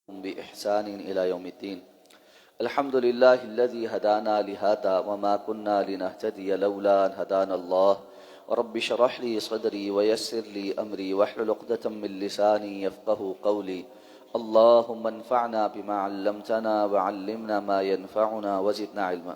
بإحسان إلى يوم الدين. الحمد لله الذي هدانا لهذا وما كنا لنهتدي لولا أن هدانا الله. ورب اشرح لي صدري ويسر لي أمري واحلل عقدة من لساني يفقه قولي. اللهم انفعنا بما علمتنا وعلمنا ما ينفعنا وزدنا علما.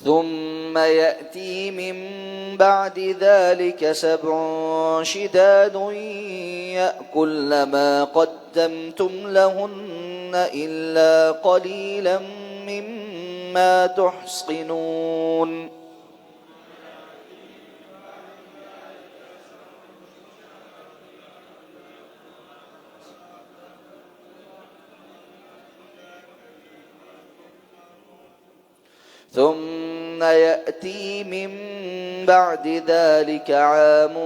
ثم يأتي من بعد ذلك سبع شداد يأكل ما قدمتم لهن إلا قليلا مما تحصنون। ثم يأتي من بعد ذلك عام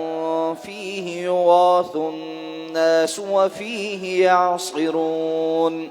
فيه يغاث الناس وفيه يعصرون।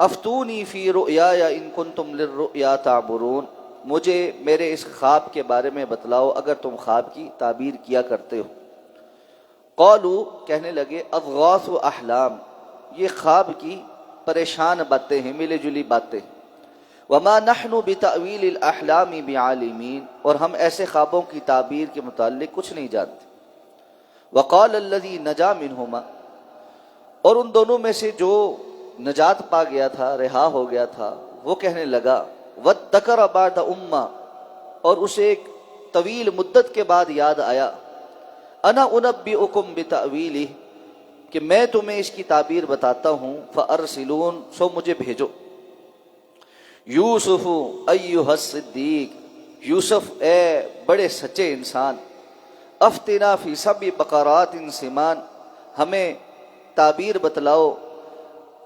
افتونی فی رؤیایا ان کنتم للرؤیا تعبرون، مجھے میرے اس خواب کے بارے میں بتلاؤ اگر تم خواب کی تعبیر کیا کرتے ہو۔ قالوا، کہنے لگے، اضغاث احلام، یہ خواب کی پریشان باتیں ہیں، ملی جلی باتیں۔ وما نحن بتأویل الاحلام بعالمین، اور ہم ایسے خوابوں کی تعبیر کے متعلق کچھ نہیں جانتے۔ وقال الذی نجا منہما، اور ان دونوں میں سے جو نجات پا گیا تھا، رہا ہو گیا تھا، وہ کہنے لگا، وادکر بعد امہ، اور اسے ایک طویل مدت کے بعد یاد آیا، انا انبئکم بتأویلہ، کہ میں تمہیں اس کی تعبیر بتاتا ہوں، فارسلون، سو مجھے بھیجو۔ یوسف ایھا الصدیق، یوسف اے بڑے سچے انسان، افتنا فی سبع بقرات سمان، ہمیں تعبیر بتلاؤ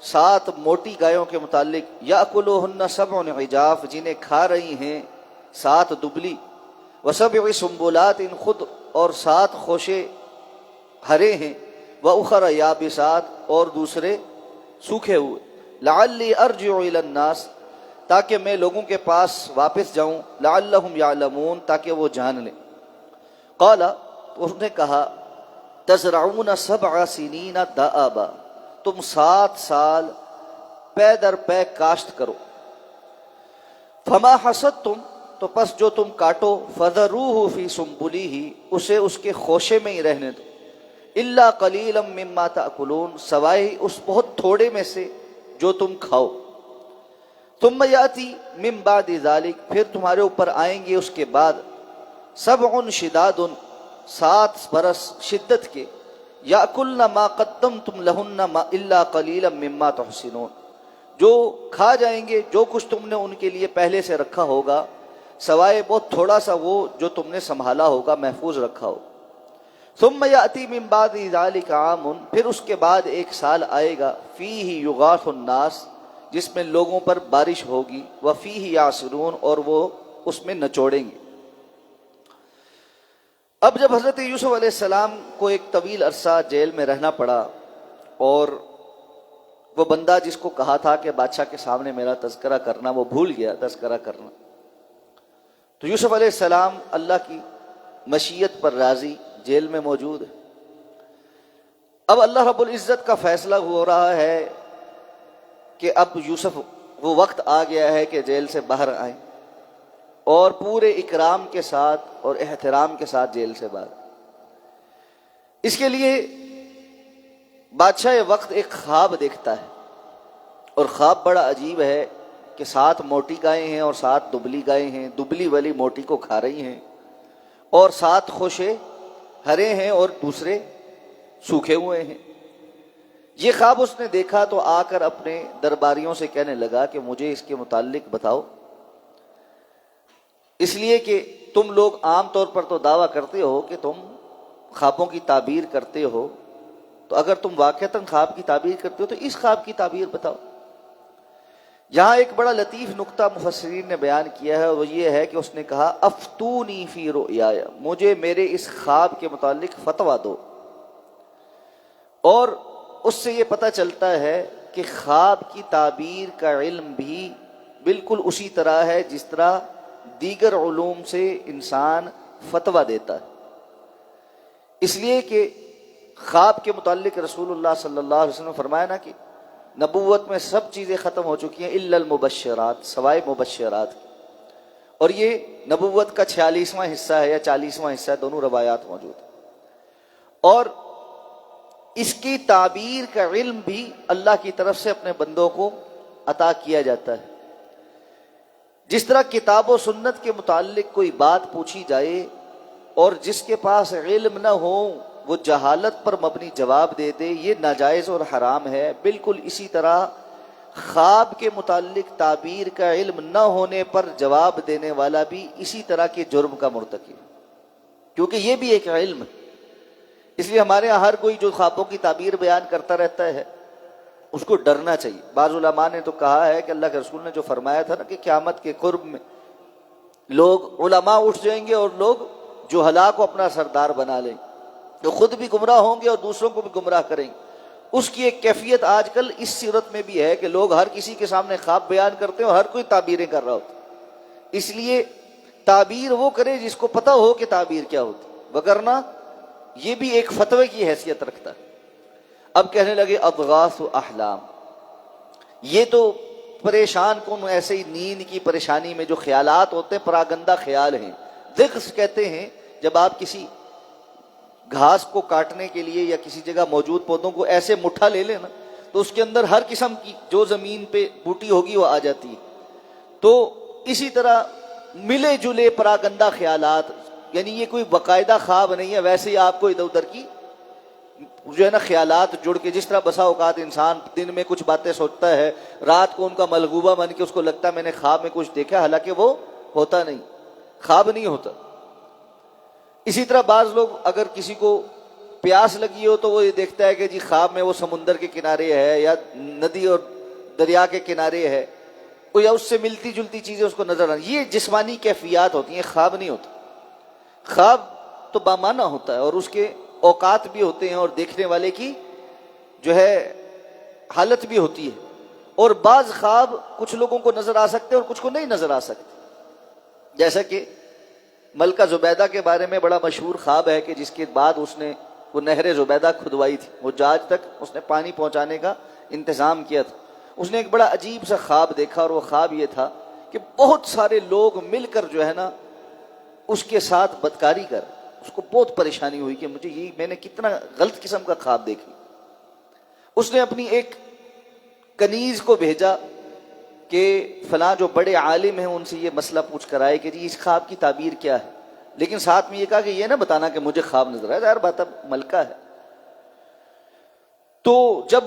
7 موٹی گایوں کے متعلق، یاکلوہن سبع عجاف، جنہیں کھا رہی ہیں 7 دبلی، وسبع سنبلات خضر، اور 7 خوشے ہرے ہیں، واخر یابسات، اور دوسرے سوکھے ہوئے، لعلی ارجع الی الناس، تاکہ میں لوگوں کے پاس واپس جاؤں، لعلہم یعلمون، تاکہ وہ جان لیں۔ قال، اس نے کہا، تزرعون 7 سنین دأبا، تم 7 سال پے در پے کاشت کرو، فما حصدتم، تو پس جو تم کاٹو، فذروہ فی سنبلہ، اسے اس کے خوشے میں ہی رہنے دو، الا قلیلا مما تأکلون، سوائے اس بہت تھوڑے میں سے جو تم کھاؤ، ثم یاتی من بعد ذلک، پھر تمہارے اوپر آئیں گے اس کے بعد، 7 شداد، 7 برس شدت کے، یاکلن ما قدمتم لہن الا قلیلا مما تحسنون، جو کھا جائیں گے جو کچھ تم نے ان کے لیے پہلے سے رکھا ہوگا، سوائے بہت تھوڑا سا وہ جو تم نے سنبھالا ہوگا، محفوظ رکھا ہوگا۔ ثم یاتی من بعد ذلک عام، پھر اس کے بعد 1 سال آئے گا، فیہ یغاث الناس، جس میں لوگوں پر بارش ہوگی، وفیہ یعصرون، اور وہ اس میں نچوڑیں گے۔ اب جب حضرت یوسف علیہ السلام کو ایک طویل عرصہ جیل میں رہنا پڑا، اور وہ بندہ جس کو کہا تھا کہ بادشاہ کے سامنے میرا تذکرہ کرنا، وہ بھول گیا تذکرہ کرنا، تو یوسف علیہ السلام اللہ کی مشیت پر راضی جیل میں موجود ہے۔ اب اللہ رب العزت کا فیصلہ ہو رہا ہے کہ اب یوسف، وہ وقت آ گیا ہے کہ جیل سے باہر آئیں، اور پورے اکرام کے ساتھ اور احترام کے ساتھ جیل سے باہر۔ اس کے لیے بادشاہ وقت ایک خواب دیکھتا ہے، اور خواب بڑا عجیب ہے کہ 7 موٹی گائیں ہیں اور 7 دبلی گائیں ہیں، دبلی والی موٹی کو کھا رہی ہیں، اور 7 خوشے ہرے ہیں اور دوسرے سوکھے ہوئے ہیں۔ یہ خواب اس نے دیکھا تو آ کر اپنے درباریوں سے کہنے لگا کہ مجھے اس کے متعلق بتاؤ، اس لیے کہ تم لوگ عام طور پر تو دعویٰ کرتے ہو کہ تم خوابوں کی تعبیر کرتے ہو، تو اگر تم واقعتاً خواب کی تعبیر کرتے ہو تو اس خواب کی تعبیر بتاؤ۔ یہاں ایک بڑا لطیف نقطہ مفسرین نے بیان کیا ہے، وہ یہ ہے کہ اس نے کہا، افتونی فی رؤیایا، مجھے میرے اس خواب کے متعلق فتویٰ دو۔ اور اس سے یہ پتہ چلتا ہے کہ خواب کی تعبیر کا علم بھی بالکل اسی طرح ہے جس طرح دیگر علوم سے انسان فتویٰ دیتا ہے، اس لیے کہ خواب کے متعلق رسول اللہ صلی اللہ علیہ وسلم نے فرمایا نا کہ نبوت میں سب چیزیں ختم ہو چکی ہیں الا المبشرات، سوائے مبشرات، اور یہ نبوت کا 46واں حصہ ہے یا 40واں حصہ ہے، دونوں روایات موجود ہیں۔ اور اس کی تعبیر کا علم بھی اللہ کی طرف سے اپنے بندوں کو عطا کیا جاتا ہے۔ جس طرح کتاب و سنت کے متعلق کوئی بات پوچھی جائے اور جس کے پاس علم نہ ہو وہ جہالت پر مبنی جواب دے دے، یہ ناجائز اور حرام ہے، بالکل اسی طرح خواب کے متعلق تعبیر کا علم نہ ہونے پر جواب دینے والا بھی اسی طرح کے جرم کا مرتکب، کیونکہ یہ بھی ایک علم ہے۔ اس لیے ہمارے یہاں ہر کوئی جو خوابوں کی تعبیر بیان کرتا رہتا ہے اس کو ڈرنا چاہیے۔ بعض علماء نے تو کہا ہے کہ اللہ کے رسول نے جو فرمایا تھا نا کہ قیامت کے قرب میں لوگ علماء اٹھ جائیں گے اور لوگ جہلاء کو اپنا سردار بنا لیں، تو خود بھی گمراہ ہوں گے اور دوسروں کو بھی گمراہ کریں گے، اس کی ایک کیفیت آج کل اس صورت میں بھی ہے کہ لوگ ہر کسی کے سامنے خواب بیان کرتے ہیں اور ہر کوئی تعبیریں کر رہا ہوتا ہے۔ اس لیے تعبیر وہ کرے جس کو پتہ ہو کہ تعبیر کیا ہوتی، وگرنہ یہ بھی ایک فتوے کی حیثیت رکھتا ہے۔ اب کہنے لگے اضغاث احلام، یہ تو پریشان کن ایسے ہی نیند کی پریشانی میں جو خیالات ہوتے ہیں پراگندہ خیال ہیں۔ ضغث کہتے ہیں جب آپ کسی گھاس کو کاٹنے کے لیے یا کسی جگہ موجود پودوں کو ایسے مٹھا لے لیں نا تو اس کے اندر ہر قسم کی جو زمین پہ بوٹی ہوگی وہ آ جاتی ہے۔ تو اسی طرح ملے جلے پراگندہ خیالات، یعنی یہ کوئی باقاعدہ خواب نہیں ہے، ویسے ہی آپ کو ادھر ادھر کی جو ہے نا خیالات جڑ کے، جس طرح بسا اوقات انسان دن میں کچھ باتیں سوچتا ہے، رات کو ان کا ملغوبہ بن کے اس کو لگتا ہے میں نے خواب میں کچھ دیکھا، حالانکہ وہ ہوتا نہیں، خواب نہیں ہوتا۔ اسی طرح بعض لوگ اگر کسی کو پیاس لگی ہو تو وہ یہ دیکھتا ہے کہ جی خواب میں وہ سمندر کے کنارے ہے یا ندی اور دریا کے کنارے ہے، یا اس سے ملتی جلتی چیزیں اس کو نظر آ، یہ جسمانی کیفیات ہوتی ہیں، خواب نہیں ہوتا۔ خواب تو بامعنی ہوتا ہے اور اس کے اوقات بھی ہوتے ہیں اور دیکھنے والے کی جو ہے حالت بھی ہوتی ہے، اور بعض خواب کچھ لوگوں کو نظر آ سکتے اور کچھ کو نہیں نظر آ سکتے، جیسا کہ ملکہ زبیدہ کے بارے میں بڑا مشہور خواب ہے کہ جس کے بعد اس نے وہ نہر زبیدہ کھدوائی تھی، وہ جاج تک اس نے پانی پہنچانے کا انتظام کیا تھا۔ اس نے ایک بڑا عجیب سا خواب دیکھا، اور وہ خواب یہ تھا کہ بہت سارے لوگ مل کر جو ہے نا اس کے ساتھ بدکاری کر، اس کو بہت پریشانی ہوئی کہ مجھے یہ میں نے کتنا غلط قسم کا خواب دیکھ لیا۔ اس نے اپنی ایک کنیز کو بھیجا کہ فلاں جو بڑے عالم ہیں ان سے یہ مسئلہ پوچھ کر آئے کہ جی اس خواب کی تعبیر کیا ہے، لیکن ساتھ میں یہ کہا کہ یہ نہ بتانا کہ مجھے خواب نظر آیا، ظاہر بات ہے ملکہ ہے۔ تو جب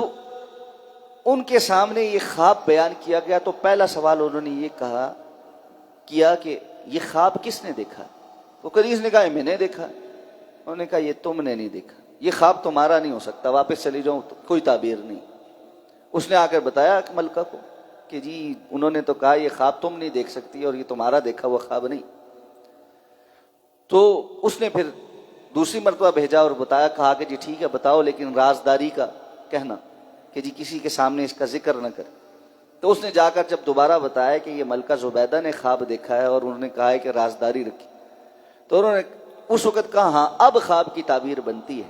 ان کے سامنے یہ خواب بیان کیا گیا تو پہلا سوال انہوں نے یہ کیا کہ یہ خواب کس نے دیکھا؟ تو کنیز نے کہا میں نے دیکھا۔ انہوں نے کہا یہ تم نے نہیں دیکھا، یہ خواب تمہارا نہیں ہو سکتا، واپس چلی جاؤ، کوئی تعبیر نہیں۔ اس نے آ کر بتایا ملکہ کو کہ جی انہوں نے تو کہا یہ خواب تم نہیں دیکھ سکتی اور یہ تمہارا دیکھا ہوا خواب نہیں۔ تو اس نے پھر دوسری مرتبہ بھیجا اور بتایا، کہا کہ جی ٹھیک ہے بتاؤ، لیکن رازداری کا کہنا کہ جی کسی کے سامنے اس کا ذکر نہ کرے۔ تو اس نے جا کر جب دوبارہ بتایا کہ یہ ملکہ زبیدہ نے خواب دیکھا ہے اور انہوں نے کہا ہے کہ رازداری رکھی، تو انہوں نے اس وقت کہا ہاں اب خواب کی تعبیر بنتی ہے،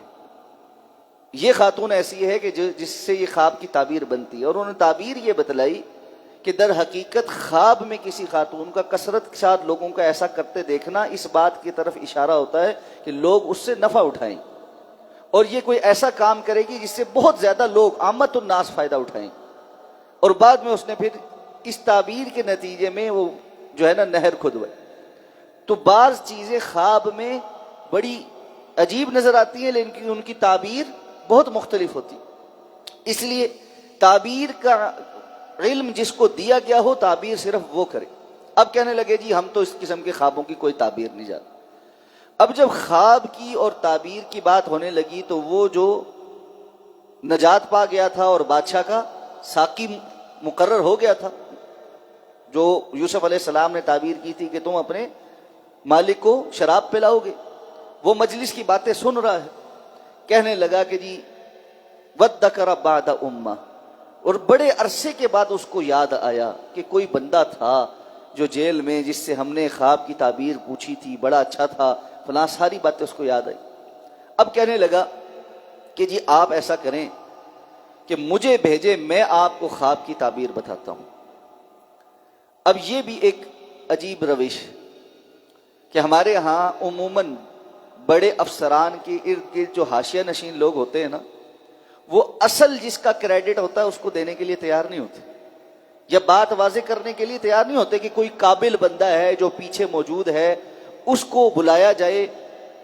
یہ خاتون ایسی ہے کہ جس سے یہ خواب کی تعبیر بنتی ہے۔ اور انہوں نے تعبیر یہ بتلائی کہ در حقیقت خواب میں کسی خاتون کا کثرت کے ساتھ لوگوں کا ایسا کرتے دیکھنا اس بات کی طرف اشارہ ہوتا ہے کہ لوگ اس سے نفع اٹھائیں، اور یہ کوئی ایسا کام کرے گی جس سے بہت زیادہ لوگ عامت الناس فائدہ اٹھائیں۔ اور بعد میں اس نے پھر اس تعبیر کے نتیجے میں وہ جو ہے نا نہر کھدوائی۔ تو بعض چیزیں خواب میں بڑی عجیب نظر آتی ہیں لیکن ان کی تعبیر بہت مختلف ہوتی، اس لیے تعبیر کا علم جس کو دیا گیا ہو تعبیر صرف وہ کرے۔ اب کہنے لگے جی ہم تو اس قسم کے خوابوں کی کوئی تعبیر نہیں جانتے۔ اب جب خواب کی اور تعبیر کی بات ہونے لگی تو وہ جو نجات پا گیا تھا اور بادشاہ کا ساقی مقرر ہو گیا تھا، جو یوسف علیہ السلام نے تعبیر کی تھی کہ تم اپنے مالک کو شراب پلاؤ گے، وہ مجلس کی باتیں سن رہا ہے، کہنے لگا کہ جی وَذَّكَرَ بَعْدَ أُمَّةٍ، اور بڑے عرصے کے بعد اس کو یاد آیا کہ کوئی بندہ تھا جو جیل میں جس سے ہم نے خواب کی تعبیر پوچھی تھی، بڑا اچھا تھا، فلاں ساری باتیں اس کو یاد آئی۔ اب کہنے لگا کہ جی آپ ایسا کریں کہ مجھے بھیجے، میں آپ کو خواب کی تعبیر بتاتا ہوں۔ اب یہ بھی ایک عجیب روش کہ ہمارے ہاں عموماً بڑے افسران کے ارد گرد جو حاشیہ نشین لوگ ہوتے ہیں نا، وہ اصل جس کا کریڈٹ ہوتا ہے اس کو دینے کے لیے تیار نہیں ہوتے، یا بات واضح کرنے کے لیے تیار نہیں ہوتے کہ کوئی قابل بندہ ہے جو پیچھے موجود ہے اس کو بلایا جائے۔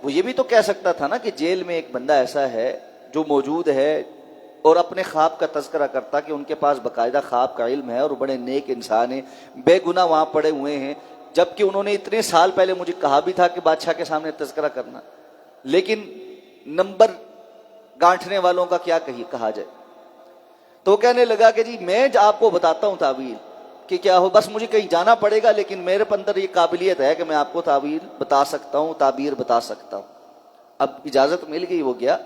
وہ یہ بھی تو کہہ سکتا تھا نا کہ جیل میں ایک بندہ ایسا ہے جو موجود ہے اور اپنے خواب کا تذکرہ کرتا کہ ان کے پاس باقاعدہ خواب کا علم ہے اور بڑے نیک انسان ہیں، بے گناہ وہاں پڑے ہوئے ہیں، جبکہ انہوں نے اتنے سال پہلے مجھے کہا بھی تھا کہ بادشاہ کے سامنے تذکرہ کرنا، لیکن نمبر گانٹھنے والوں کا کیا کہا جائے۔ تو کہنے لگا کہ جی میں آپ کو بتاتا ہوں تعبیر کہ کیا ہو، بس مجھے کہیں جانا پڑے گا، لیکن میرے اندر یہ قابلیت ہے کہ میں آپ کو تعبیر بتا سکتا ہوں، تعبیر بتا سکتا ہوں۔ اب اجازت مل گئی، وہ گیا۔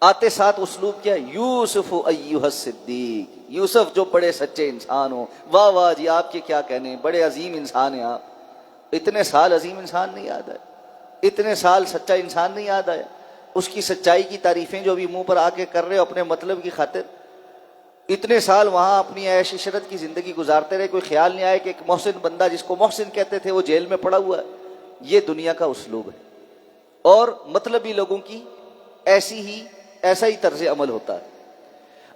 آتے ساتھ اسلوب کیا ہے؟ یوسف ایھا الصدیق، یوسف جو بڑے سچے انسان ہو، واہ واہ جی آپ کے کیا کہنے، بڑے عظیم انسان ہیں آپ۔ اتنے سال عظیم انسان نہیں یاد آئے، اتنے سال سچا انسان نہیں یاد آیا، اس کی سچائی کی تعریفیں جو بھی منہ پر آ کے کر رہے ہو اپنے مطلب کی خاطر، اتنے سال وہاں اپنی عیش عشرت کی زندگی گزارتے رہے، کوئی خیال نہیں آیا کہ ایک محسن بندہ جس کو محسن کہتے تھے وہ جیل میں پڑا ہوا ہے۔ یہ دنیا کا اسلوب ہے، اور مطلبی لوگوں کی ایسا ہی طرز عمل ہوتا ہے۔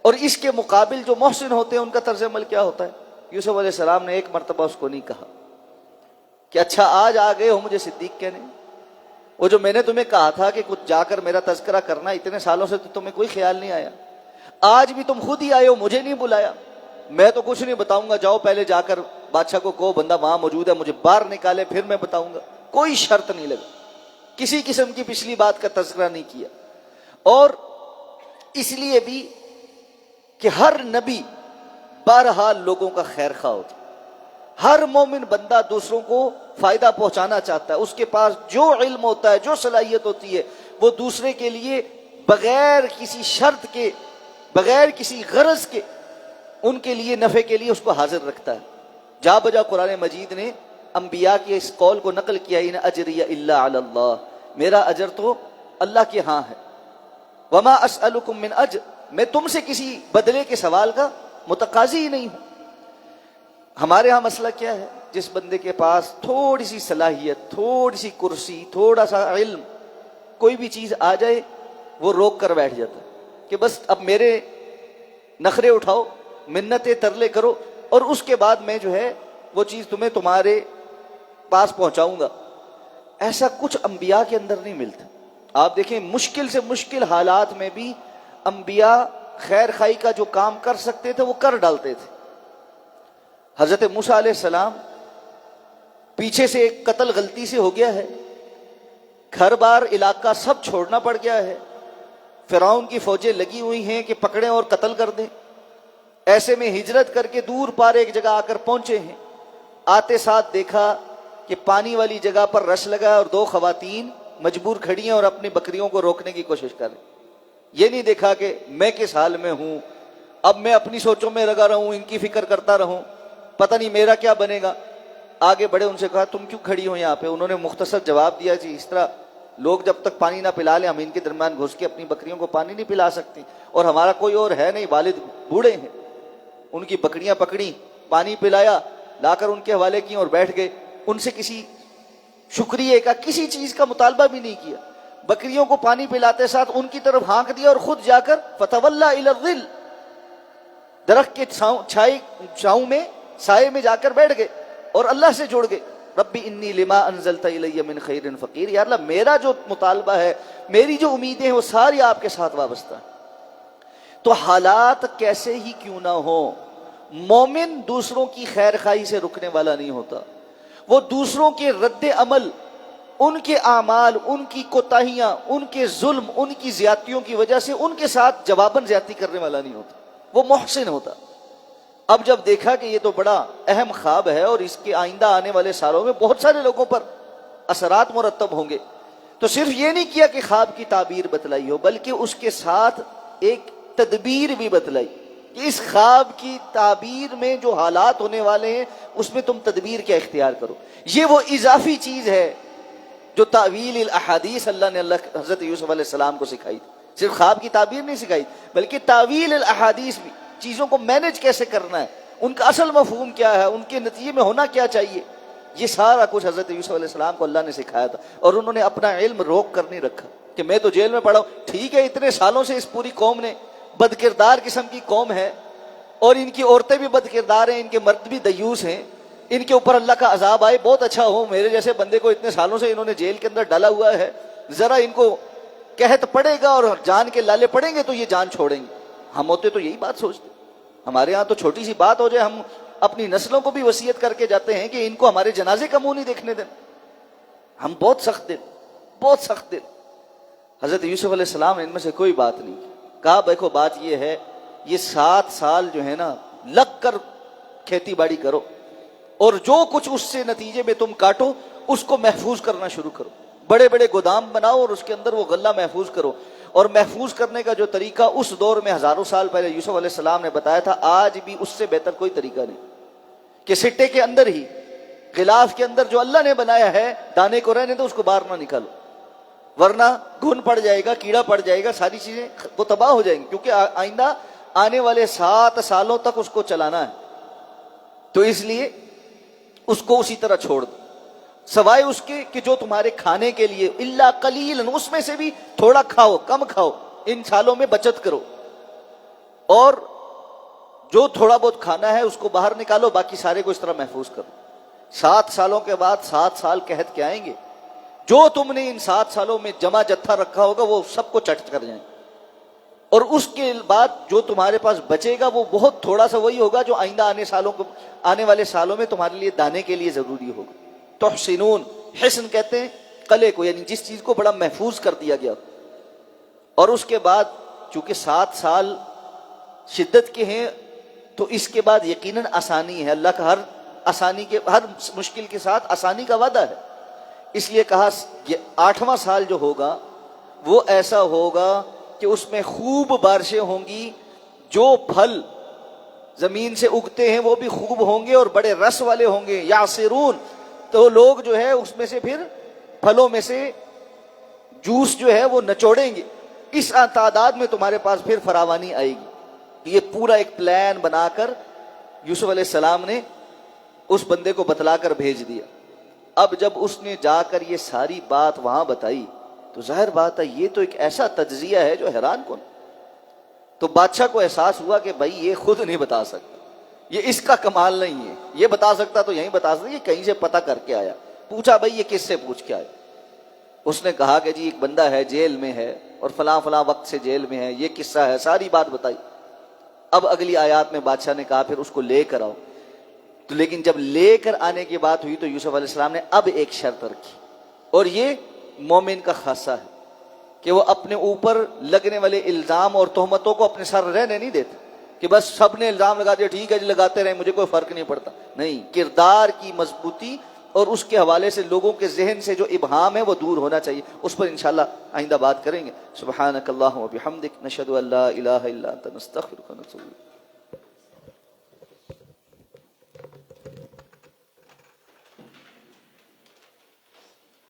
اور اس کے مقابل جو محسن ہوتے ہیں ان کا طرز عمل کیا ہوتا ہے؟ یوسف علیہ السلام نے ایک مرتبہ اس کو نہیں کہا کہ اچھا آج آ گئے ہو مجھے صدیق کہنے، وہ جو میں نے تمہیں کہا تھا کہ کچھ جا کر میرا تذکرہ کرنا، اتنے سالوں سے تو تمہیں کوئی خیال نہیں آیا، آج بھی تم خود ہی آئے ہو، مجھے نہیں بلایا۔ میں تو کچھ نہیں بتاؤں گا، جاؤ پہلے جا کر بادشاہ کو کہو بندہ وہاں موجود ہے، مجھے باہر نکالے پھر میں بتاؤں گا۔ کوئی شرط نہیں لگا، کسی قسم کی پچھلی بات کا تذکرہ نہیں کیا۔ اور اس لیے بھی کہ ہر نبی بہرحال لوگوں کا خیر خواہ ہوتا ہے، ہر مومن بندہ دوسروں کو فائدہ پہنچانا چاہتا ہے، اس کے پاس جو علم ہوتا ہے، جو صلاحیت ہوتی ہے، وہ دوسرے کے لیے بغیر کسی شرط کے، بغیر کسی غرض کے، ان کے لیے نفع کے لیے اس کو حاضر رکھتا ہے۔ جا بجا قرآن مجید نے انبیاء کے اس قول کو نقل کیا، ان اجری الا علی اللہ، میرا اجر تو اللہ کے ہاں ہے۔ وما اسألکم من اجر، میں تم سے کسی بدلے کے سوال کا متقاضی ہی نہیں ہوں۔ ہمارے ہاں مسئلہ کیا ہے؟ جس بندے کے پاس تھوڑی سی صلاحیت، تھوڑی سی کرسی، تھوڑا سا علم، کوئی بھی چیز آ جائے وہ روک کر بیٹھ جاتا ہے کہ بس اب میرے نخرے اٹھاؤ، منتیں ترلے کرو، اور اس کے بعد میں جو ہے وہ چیز تمہارے پاس پہنچاؤں گا۔ ایسا کچھ انبیاء کے اندر نہیں ملتا۔ آپ دیکھیں مشکل سے مشکل حالات میں بھی انبیاء خیر خائی کا جو کام کر سکتے تھے وہ کر ڈالتے تھے۔ حضرت موسیٰ علیہ السلام پیچھے سے ایک قتل غلطی سے ہو گیا ہے، گھر بار علاقہ سب چھوڑنا پڑ گیا ہے، فرعون کی فوجیں لگی ہوئی ہیں کہ پکڑیں اور قتل کر دیں۔ ایسے میں ہجرت کر کے دور پار ایک جگہ آ کر پہنچے ہیں، آتے ساتھ دیکھا کہ پانی والی جگہ پر رش لگا اور دو خواتین مجبور کھڑی ہیں اور اپنی بکریوں کو روکنے کی کوشش کر رہی۔ یہ نہیں دیکھا کہ میں کس حال میں ہوں، اب میں اپنی سوچوں میں لگا رہوں، ان کی فکر کرتا رہوں، پتہ نہیں میرا کیا بنے گا۔ آگے بڑھے، ان سے کہا تم کیوں کھڑی ہو یہاں پہ؟ انہوں نے مختصر جواب دیا جی اس طرح لوگ جب تک پانی نہ پلا لیں ہم ان کے درمیان گھس کے اپنی بکریوں کو پانی نہیں پلا سکتی، اور ہمارا کوئی اور ہے نہیں، والد بوڑھے ہیں۔ ان کی بکریاں پکڑی، پانی پلایا، لا کر ان کے حوالے کی اور بیٹھ گئے۔ ان سے کسی شکریہ کا، کسی چیز کا مطالبہ بھی نہیں کیا۔ بکریوں کو پانی پلاتے ساتھ ان کی طرف ہانک دیا اور خود جا کر فتولی الی الظل، درخت کے چھاؤں میں، سائے میں جا کر بیٹھ گئے اور اللہ سے جڑ گئے۔ ربی انی لما انزلت الی من خیر فقیر، یا اللہ میرا جو مطالبہ ہے، میری جو امیدیں ہیں وہ ساری آپ کے ساتھ وابستہ ہیں۔ تو حالات کیسے ہی کیوں نہ ہو، مومن دوسروں کی خیر خواہی سے رکنے والا نہیں ہوتا، وہ دوسروں کے رد عمل، ان کے اعمال، ان کی کوتاہیاں، ان کے ظلم، ان کی زیادتیوں کی وجہ سے ان کے ساتھ جواباً زیادتی کرنے والا نہیں ہوتا، وہ محسن ہوتا۔ اب جب دیکھا کہ یہ تو بڑا اہم خواب ہے اور اس کے آئندہ آنے والے سالوں میں بہت سارے لوگوں پر اثرات مرتب ہوں گے، تو صرف یہ نہیں کیا کہ خواب کی تعبیر بتلائی ہو، بلکہ اس کے ساتھ ایک تدبیر بھی بتلائی کہ اس خواب کی تعبیر میں جو حالات ہونے والے ہیں اس میں تم تدبیر کیا اختیار کرو۔ یہ وہ اضافی چیز ہے جو تعویل الاحادیث اللہ نے حضرت یوسف علیہ السلام کو سکھائی تھی۔ صرف خواب کی تعبیر نہیں سکھائی بلکہ تعویل الاحادیث بھی، چیزوں کو مینج کیسے کرنا ہے، ان کا اصل مفہوم کیا ہے، ان کے نتیجے میں ہونا کیا چاہیے، یہ سارا کچھ حضرت یوسف علیہ السلام کو اللہ نے سکھایا تھا۔ اور انہوں نے اپنا علم روک کر نہیں رکھا کہ میں تو جیل میں پڑا ہوں، ٹھیک ہے اتنے سالوں سے اس پوری قوم نے، بد کردار قسم کی قوم ہے اور ان کی عورتیں بھی بد کردار ہیں، ان کے مرد بھی دیوس ہیں، ان کے اوپر اللہ کا عذاب آئے، بہت اچھا ہو میرے جیسے بندے کو اتنے سالوں سے انہوں نے جیل کے اندر ڈالا ہوا ہے، ذرا ان کو قحط پڑے گا اور جان کے لالے پڑیں گے تو یہ جان چھوڑیں گے۔ ہم ہوتے تو یہی بات سوچتے، ہمارے ہاں تو چھوٹی سی بات ہو جائے ہم اپنی نسلوں کو بھی وصیت کر کے جاتے ہیں کہ ان کو ہمارے جنازے کا منہ نہیں دیکھنے دینا۔ ہم بہت سخت دل، بہت سخت دل۔ حضرت یوسف علیہ السلام نے ان میں سے کوئی بات نہیں کی، کہا دیکھو بات یہ ہے، یہ 7 سال جو ہے نا لگ کر کھیتی باڑی کرو اور جو کچھ اس سے نتیجے میں تم کاٹو اس کو محفوظ کرنا شروع کرو، بڑے بڑے گودام بناؤ اور اس کے اندر وہ غلہ محفوظ کرو، اور محفوظ کرنے کا جو طریقہ اس دور میں ہزاروں سال پہلے یوسف علیہ السلام نے بتایا تھا، آج بھی اس سے بہتر کوئی طریقہ نہیں کہ سٹے کے اندر ہی، غلاف کے اندر جو اللہ نے بنایا ہے، دانے کو رہنے دو، اس کو باہر نہ نکالو، ورنہ گھن پڑ جائے گا، کیڑا پڑ جائے گا، ساری چیزیں وہ تباہ ہو جائیں گی، کیونکہ آئندہ آنے والے 7 سالوں تک اس کو چلانا ہے۔ تو اس لیے اس کو اسی طرح چھوڑ دو، سوائے اس کے کہ جو تمہارے کھانے کے لیے، الا قلیلا، اس میں سے بھی تھوڑا کھاؤ، کم کھاؤ، ان سالوں میں بچت کرو، اور جو تھوڑا بہت کھانا ہے اس کو باہر نکالو، باقی سارے کو اس طرح محفوظ کرو۔ 7 سالوں کے بعد 7 سال قحط کے آئیں گے، جو تم نے ان 7 سالوں میں جمع جتھا رکھا ہوگا وہ سب کو چٹ کر جائیں، اور اس کے بعد جو تمہارے پاس بچے گا وہ بہت تھوڑا سا وہی ہوگا جو آئندہ آنے والے سالوں میں تمہارے لیے دانے کے لیے ضروری ہوگا۔ تحسنون، حسن کہتے ہیں قلعے کو، یعنی جس چیز کو بڑا محفوظ کر دیا گیا۔ اور اس کے بعد چونکہ 7 سال شدت کے ہیں تو اس کے بعد یقیناً آسانی ہے، اللہ کا ہر مشکل کے ساتھ آسانی کا وعدہ ہے، اس لیے کہا یہ 8واں سال جو ہوگا وہ ایسا ہوگا کہ اس میں خوب بارشیں ہوں گی، جو پھل زمین سے اگتے ہیں وہ بھی خوب ہوں گے اور بڑے رس والے ہوں گے، یعصرون، تو لوگ جو ہے اس میں سے پھر پھلوں میں سے جوس جو ہے وہ نچوڑیں گے، اس تعداد میں تمہارے پاس پھر فراوانی آئے گی۔ یہ پورا ایک پلان بنا کر یوسف علیہ السلام نے اس بندے کو بتلا کر بھیج دیا۔ اب جب اس نے جا کر یہ ساری بات وہاں بتائی تو ظاہر بات ہے یہ تو ایک ایسا تجزیہ ہے جو حیران کن۔ تو بادشاہ کو احساس ہوا کہ بھائی یہ خود نہیں بتا سکتا، یہ اس کا کمال نہیں ہے، یہ بتا سکتا تو یہیں بتا سکتا، یہ کہیں سے پتہ کر کے آیا۔ پوچھا بھائی یہ کس سے پوچھ کے آیا؟ اس نے کہا کہ جی ایک بندہ ہے، جیل میں ہے اور فلاں فلاں وقت سے جیل میں ہے، یہ قصہ ہے، ساری بات بتائی۔ اب اگلی آیات میں بادشاہ نے کہا پھر اس کو لے کر آؤ۔ تو لیکن جب لے کر آنے کی بات ہوئی تو یوسف علیہ السلام نے اب ایک شرط رکھی، اور یہ مومن کا خاصہ ہے کہ وہ اپنے اوپر لگنے والے الزام اور تہمتوں کو اپنے سر رہنے نہیں دیتے کہ بس سب نے الزام لگا دیا، ٹھیک ہے جی لگاتے رہے، مجھے کوئی فرق نہیں پڑتا۔ نہیں، کردار کی مضبوطی اور اس کے حوالے سے لوگوں کے ذہن سے جو ابہام ہے وہ دور ہونا چاہیے، اس پر انشاءاللہ آئندہ بات کریں گے۔ سبحانک اللہم و بحمدک، نشہد ان لا الہ الا انت، نستغفرک و نتوب الیک۔